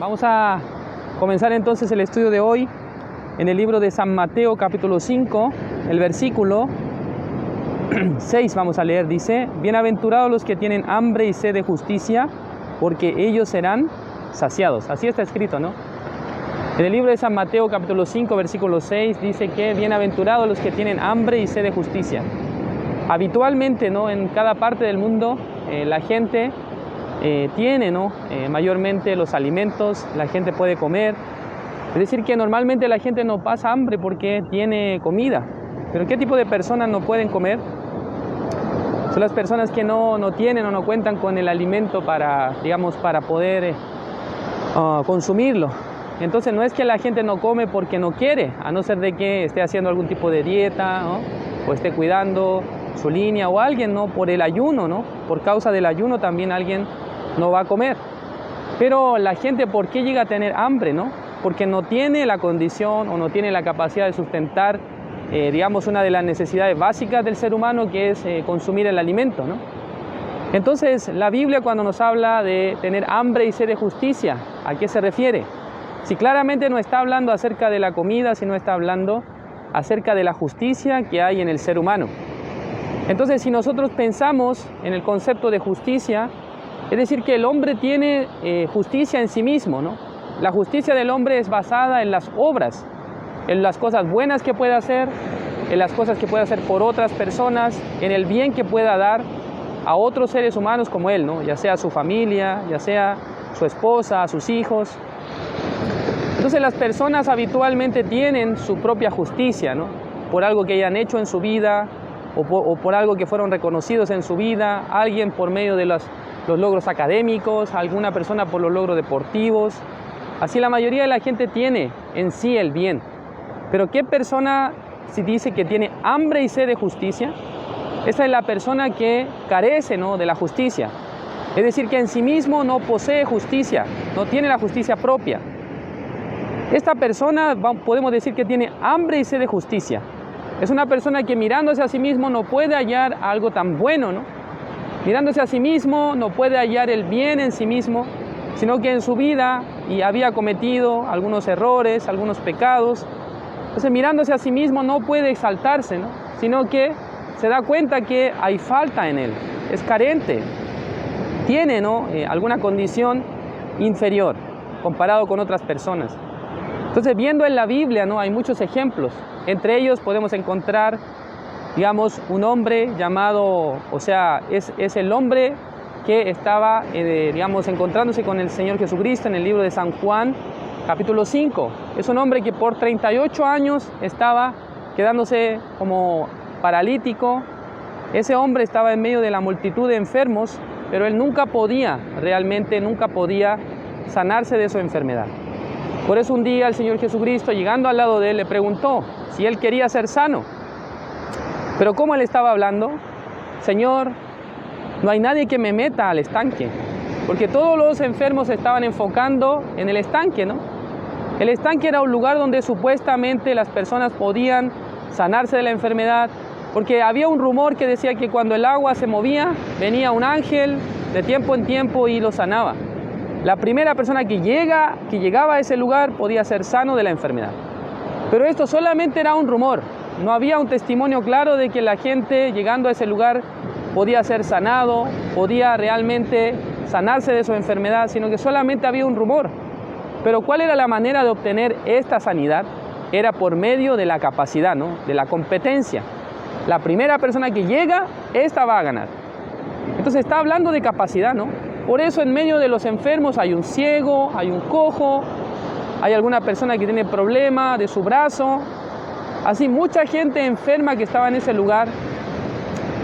Vamos a comenzar entonces el estudio de hoy en el libro de San Mateo capítulo 5, el versículo 6 vamos a leer, dice: bienaventurados los que tienen hambre y sed de justicia, porque ellos serán saciados. Así está escrito, ¿no? En el libro de San Mateo capítulo 5, versículo 6 dice que bienaventurados los que tienen hambre y sed de justicia. Habitualmente, ¿no?, en cada parte del mundo la gente tiene, ¿no?, mayormente los alimentos, la gente puede comer. Es decir, que normalmente la gente no pasa hambre porque tiene comida. Pero ¿qué tipo de personas no pueden comer? Son las personas que no tienen o no cuentan con el alimento para, digamos, para poder consumirlo. Entonces no es que la gente no come porque no quiere, a no ser de que esté haciendo algún tipo de dieta, ¿no?, o esté cuidando su línea, o alguien, ¿no?, por el ayuno, ¿no?, por causa del ayuno también alguien no va a comer. Pero la gente, ¿por qué llega a tener hambre, no? Porque no tiene la condición o no tiene la capacidad de sustentar, digamos, una de las necesidades básicas del ser humano, que es consumir el alimento, ¿no? Entonces, la Biblia, cuando nos habla de tener hambre y sed de justicia, ¿a qué se refiere? Si claramente no está hablando acerca de la comida, sino está hablando acerca de la justicia que hay en el ser humano. Entonces, si nosotros pensamos en el concepto de justicia, es decir, que el hombre tiene justicia en sí mismo, ¿no? La justicia del hombre es basada en las obras, en las cosas buenas que puede hacer, en las cosas que puede hacer por otras personas, en el bien que pueda dar a otros seres humanos como él, ¿no?, ya sea a su familia, ya sea su esposa, a sus hijos. Entonces las personas habitualmente tienen su propia justicia, ¿no?, por algo que hayan hecho en su vida, o por algo que fueron reconocidos en su vida, alguien por medio de los logros académicos, alguna persona por los logros deportivos. Así la mayoría de la gente tiene en sí el bien. Pero ¿qué persona si dice que tiene hambre y sed de justicia? Esa es la persona que carece, ¿no?, de la justicia. Es decir, que en sí mismo no posee justicia, no tiene la justicia propia. Esta persona podemos decir que tiene hambre y sed de justicia. Es una persona que mirándose a sí mismo no puede hallar algo tan bueno, ¿no? Mirándose a sí mismo no puede hallar el bien en sí mismo, sino que en su vida había cometido algunos errores, algunos pecados. Entonces, mirándose a sí mismo no puede exaltarse, ¿no?, sino que se da cuenta que hay falta en él, es carente, tiene, ¿no?, alguna condición inferior comparado con otras personas. Entonces, viendo en la Biblia, ¿no?, hay muchos ejemplos. Entre ellos podemos encontrar, digamos, un hombre llamado, es el hombre que estaba, digamos, encontrándose con el Señor Jesucristo en el libro de San Juan, capítulo 5. Es un hombre que por 38 años estaba quedándose como paralítico. Ese hombre estaba en medio de la multitud de enfermos, pero él nunca podía sanarse de su enfermedad. Por eso un día el Señor Jesucristo, llegando al lado de él, le preguntó si él quería ser sano. Pero ¿cómo él estaba hablando? Señor, no hay nadie que me meta al estanque, porque todos los enfermos se estaban enfocando en el estanque, ¿no? El estanque era un lugar donde supuestamente las personas podían sanarse de la enfermedad, porque había un rumor que decía que cuando el agua se movía, venía un ángel de tiempo en tiempo y lo sanaba. La primera persona que llegaba a ese lugar podía ser sano de la enfermedad. Pero esto solamente era un rumor, no había un testimonio claro de que la gente llegando a ese lugar podía ser sanado, podía realmente sanarse de su enfermedad, sino que solamente había un rumor. Pero ¿cuál era la manera de obtener esta sanidad? Era por medio de la capacidad, ¿no?, de la competencia. La primera persona que llega, esta va a ganar. Entonces está hablando de capacidad, ¿no? Por eso en medio de los enfermos hay un ciego, hay un cojo, hay alguna persona que tiene problema de su brazo. Así mucha gente enferma que estaba en ese lugar,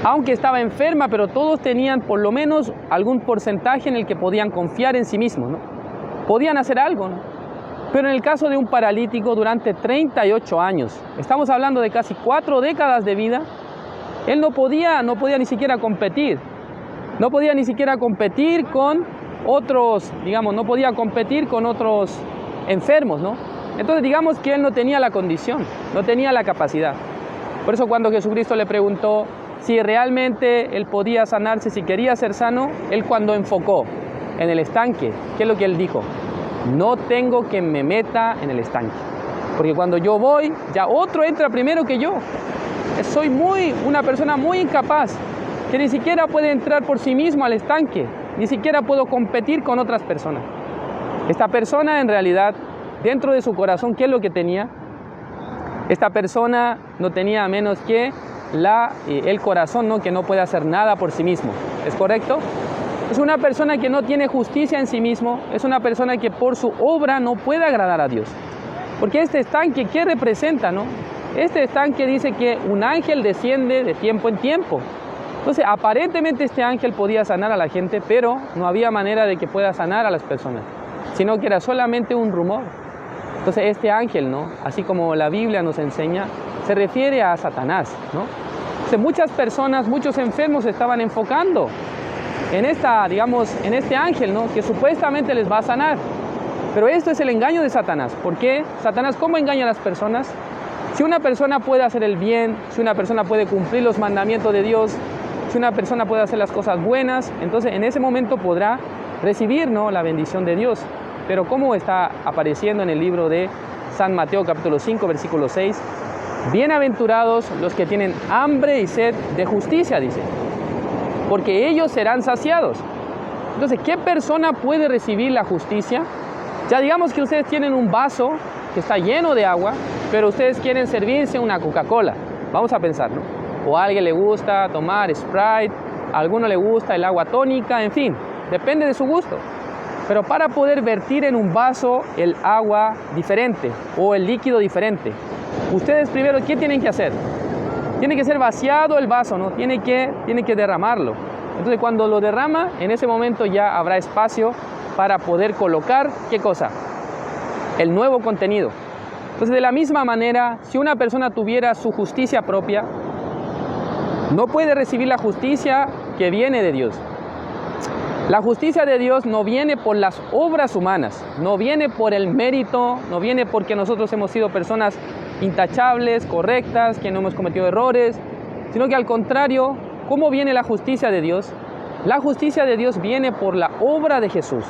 aunque estaba enferma, pero todos tenían por lo menos algún porcentaje en el que podían confiar en sí mismos, ¿no? Podían hacer algo, ¿no? Pero en el caso de un paralítico durante 38 años, estamos hablando de casi 4 décadas de vida, él no podía ni siquiera competir. No podía ni siquiera competir con otros, digamos, no podía competir con otros enfermos, ¿no? Entonces digamos que él no tenía la condición, no tenía la capacidad. Por eso cuando Jesucristo le preguntó si realmente él podía sanarse, si quería ser sano, él cuando enfocó en el estanque, ¿qué es lo que él dijo? no tengo que me meta en el estanque. Porque cuando yo voy, ya otro entra primero que yo. Soy una persona muy incapaz, que ni siquiera puede entrar por sí mismo al estanque, ni siquiera puedo competir con otras personas. Esta persona en realidad, dentro de su corazón, ¿qué es lo que tenía? Esta persona no tenía menos que el corazón, ¿no? Que no puede hacer nada por sí mismo. ¿Es correcto? Es una persona que no tiene justicia en sí mismo, es una persona que por su obra no puede agradar a Dios. Porque este estanque, ¿qué representa, no? Este estanque dice que un ángel desciende de tiempo en tiempo. Entonces, aparentemente este ángel podía sanar a la gente, pero no había manera de que pueda sanar a las personas, sino que era solamente un rumor. Entonces, este ángel, ¿no? Así como la Biblia nos enseña, se refiere a Satanás, ¿no? Entonces, muchas personas, muchos enfermos se estaban enfocando en en este ángel, ¿no? Que supuestamente les va a sanar. Pero esto es el engaño de Satanás. ¿Por qué? Satanás, ¿cómo engaña a las personas? Si una persona puede hacer el bien, si una persona puede cumplir los mandamientos de Dios, si una persona puede hacer las cosas buenas, entonces en ese momento podrá recibir, ¿no? La bendición de Dios. Pero ¿cómo está apareciendo en el libro de San Mateo capítulo 5, versículo 6? Bienaventurados los que tienen hambre y sed de justicia, dice, porque ellos serán saciados. Entonces, ¿qué persona puede recibir la justicia? Ya digamos que ustedes tienen un vaso que está lleno de agua, pero ustedes quieren servirse una Coca-Cola. Vamos a pensar, ¿no? O a alguien le gusta tomar Sprite, a alguno le gusta el agua tónica, en fin, depende de su gusto. Pero para poder vertir en un vaso el agua diferente o el líquido diferente, ustedes primero, ¿qué tienen que hacer? Tiene que ser vaciado el vaso, ¿no? Tiene que derramarlo. Entonces, cuando lo derrama, en ese momento ya habrá espacio para poder colocar, ¿qué cosa? El nuevo contenido. Entonces, de la misma manera, si una persona tuviera su justicia propia, no puede recibir la justicia que viene de Dios. La justicia de Dios no viene por las obras humanas, no viene por el mérito, no viene porque nosotros hemos sido personas intachables, correctas, que no hemos cometido errores, sino que al contrario, ¿cómo viene la justicia de Dios? La justicia de Dios viene por la obra de Jesús,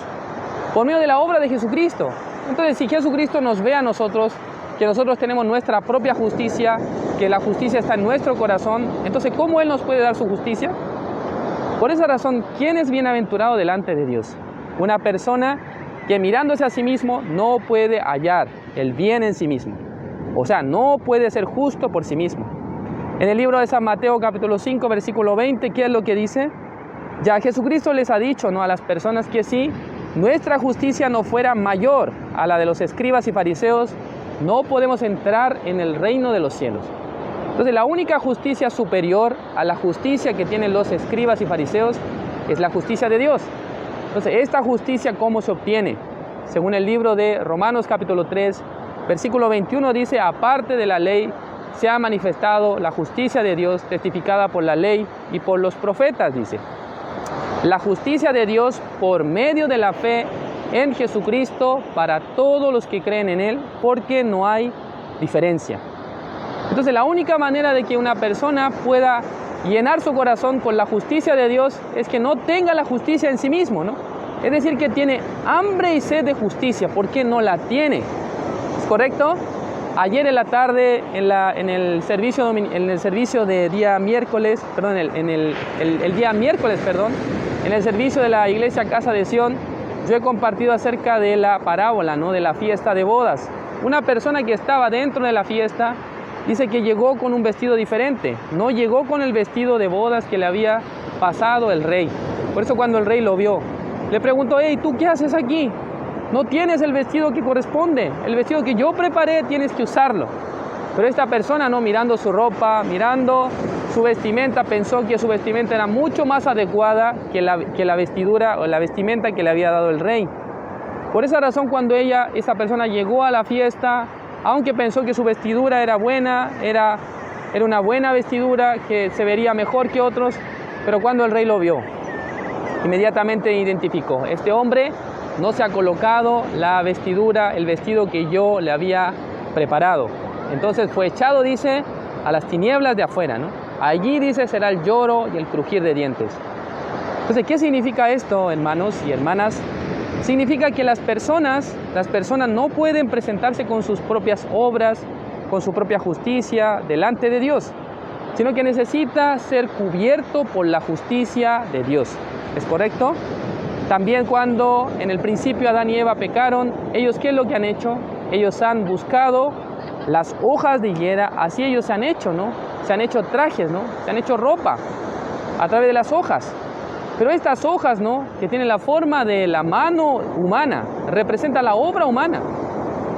por medio de la obra de Jesucristo. Entonces, si Jesucristo nos ve a nosotros, que nosotros tenemos nuestra propia justicia, que la justicia está en nuestro corazón, entonces, ¿cómo Él nos puede dar su justicia? Por esa razón, ¿quién es bienaventurado delante de Dios? Una persona que mirándose a sí mismo no puede hallar el bien en sí mismo. O sea, no puede ser justo por sí mismo. En el libro de San Mateo capítulo 5, versículo 20, ¿qué es lo que dice? Ya Jesucristo les ha dicho, ¿no?, a las personas que si nuestra justicia no fuera mayor a la de los escribas y fariseos, no podemos entrar en el reino de los cielos. Entonces, la única justicia superior a la justicia que tienen los escribas y fariseos es la justicia de Dios. Entonces, esta justicia, ¿cómo se obtiene? Según el libro de Romanos capítulo 3, versículo 21 dice, aparte de la ley, se ha manifestado la justicia de Dios testificada por la ley y por los profetas, dice. La justicia de Dios por medio de la fe en Jesucristo para todos los que creen en Él, porque no hay diferencia. Entonces, la única manera de que una persona pueda llenar su corazón con la justicia de Dios es que no tenga la justicia en sí mismo, ¿no? Es decir, que tiene hambre y sed de justicia, porque no la tiene. ¿Es correcto? Ayer en la tarde, en el servicio de día miércoles, perdón, el día miércoles, en el servicio de la iglesia Casa de Sion, yo he compartido acerca de la parábola, ¿no?, de la fiesta de bodas. Una persona que estaba dentro de la fiesta dice que llegó con un vestido diferente, no llegó con el vestido de bodas que le había pasado el rey. Por eso cuando el rey lo vio, le preguntó, hey, ¿tú qué haces aquí? No tienes el vestido que corresponde, el vestido que yo preparé tienes que usarlo. Pero esta persona, no, mirando su ropa, mirando su vestimenta, pensó que su vestimenta era mucho más adecuada que la vestidura o la vestimenta que le había dado el rey. Por esa razón, cuando esa persona llegó a la fiesta, aunque pensó que su vestidura era buena, era una buena vestidura, que se vería mejor que otros, pero cuando el rey lo vio, inmediatamente identificó, este hombre no se ha colocado la vestidura, el vestido que yo le había preparado. Entonces fue echado, dice, a las tinieblas de afuera, ¿no? Allí, dice, será el lloro y el crujir de dientes. Entonces, ¿qué significa esto, hermanos y hermanas? Significa que las personas no pueden presentarse con sus propias obras, con su propia justicia delante de Dios, sino que necesita ser cubierto por la justicia de Dios. ¿Es correcto? También cuando en el principio Adán y Eva pecaron, ellos ¿qué es lo que han hecho? Ellos han buscado las hojas de higuera, así ellos se han hecho, ¿no? Se han hecho trajes, ¿no? Se han hecho ropa a través de las hojas. Pero estas hojas, ¿no?, que tienen la forma de la mano humana, representan la obra humana.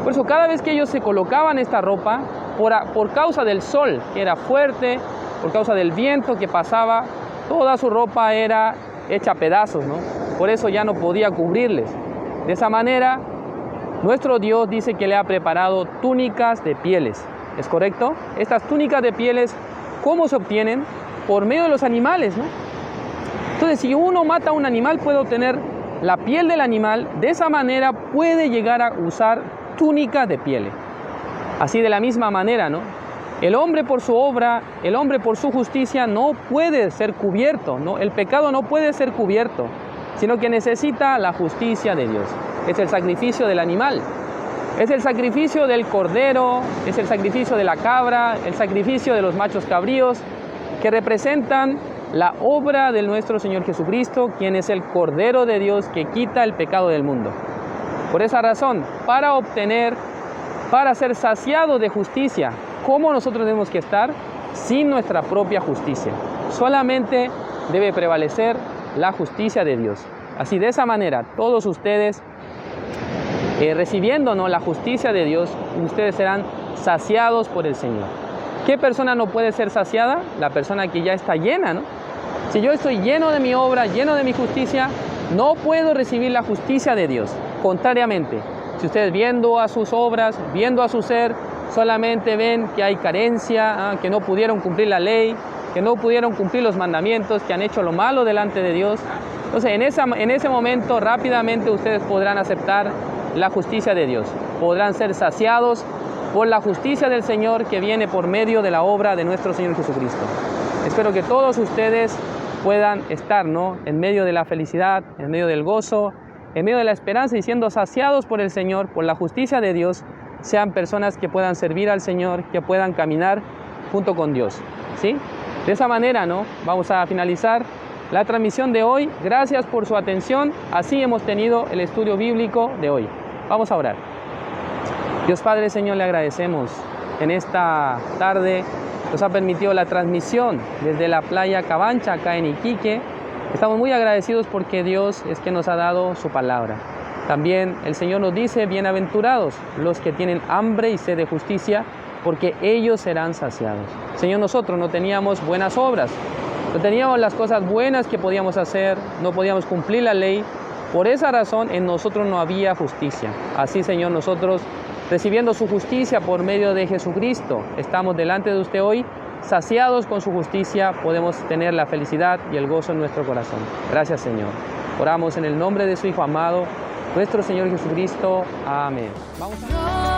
Por eso cada vez que ellos se colocaban esta ropa, por causa del sol, que era fuerte, por causa del viento que pasaba, toda su ropa era hecha a pedazos, ¿no? Por eso ya no podía cubrirles. De esa manera, nuestro Dios dice que le ha preparado túnicas de pieles. ¿Es correcto? Estas túnicas de pieles, ¿cómo se obtienen? Por medio de los animales, ¿no? Entonces, si uno mata a un animal, puede obtener la piel del animal. De esa manera puede llegar a usar túnicas de piel. Así de la misma manera, ¿no? El hombre por su obra, el hombre por su justicia no puede ser cubierto, ¿no? El pecado no puede ser cubierto, sino que necesita la justicia de Dios. Es el sacrificio del animal, es el sacrificio del cordero, es el sacrificio de la cabra, el sacrificio de los machos cabríos, que representan la obra de nuestro Señor Jesucristo, quien es el Cordero de Dios que quita el pecado del mundo. Por esa razón, para ser saciado de justicia, ¿cómo nosotros tenemos que estar? Sin nuestra propia justicia. Solamente debe prevalecer la justicia de Dios. Así, de esa manera, todos ustedes, recibiendo, ¿no?, la justicia de Dios, ustedes serán saciados por el Señor. ¿Qué persona no puede ser saciada? La persona que ya está llena, ¿no? Si yo estoy lleno de mi obra, lleno de mi justicia, no puedo recibir la justicia de Dios. Contrariamente, si ustedes viendo a sus obras, viendo a su ser, solamente ven que hay carencia, que no pudieron cumplir la ley, que no pudieron cumplir los mandamientos, que han hecho lo malo delante de Dios, entonces en ese momento rápidamente ustedes podrán aceptar la justicia de Dios. Podrán ser saciados por la justicia del Señor que viene por medio de la obra de nuestro Señor Jesucristo. Espero que todos ustedes puedan estar, ¿no?, en medio de la felicidad, en medio del gozo, en medio de la esperanza y siendo saciados por el Señor, por la justicia de Dios, sean personas que puedan servir al Señor, que puedan caminar junto con Dios, ¿sí? De esa manera, ¿no?, vamos a finalizar la transmisión de hoy. Gracias por su atención. Así hemos tenido el estudio bíblico de hoy. Vamos a orar. Dios Padre, Señor, le agradecemos en esta tarde. Nos ha permitido la transmisión desde la playa Cabancha, acá en Iquique. Estamos muy agradecidos porque Dios es que nos ha dado su palabra. También el Señor nos dice, bienaventurados los que tienen hambre y sed de justicia, porque ellos serán saciados. Señor, nosotros no teníamos buenas obras, no teníamos las cosas buenas que podíamos hacer, no podíamos cumplir la ley. Por esa razón en nosotros no había justicia. Así, Señor, nosotros, recibiendo su justicia por medio de Jesucristo, estamos delante de usted hoy, saciados con su justicia, podemos tener la felicidad y el gozo en nuestro corazón. Gracias, Señor. Oramos en el nombre de su Hijo amado, nuestro Señor Jesucristo. Amén. Vamos a...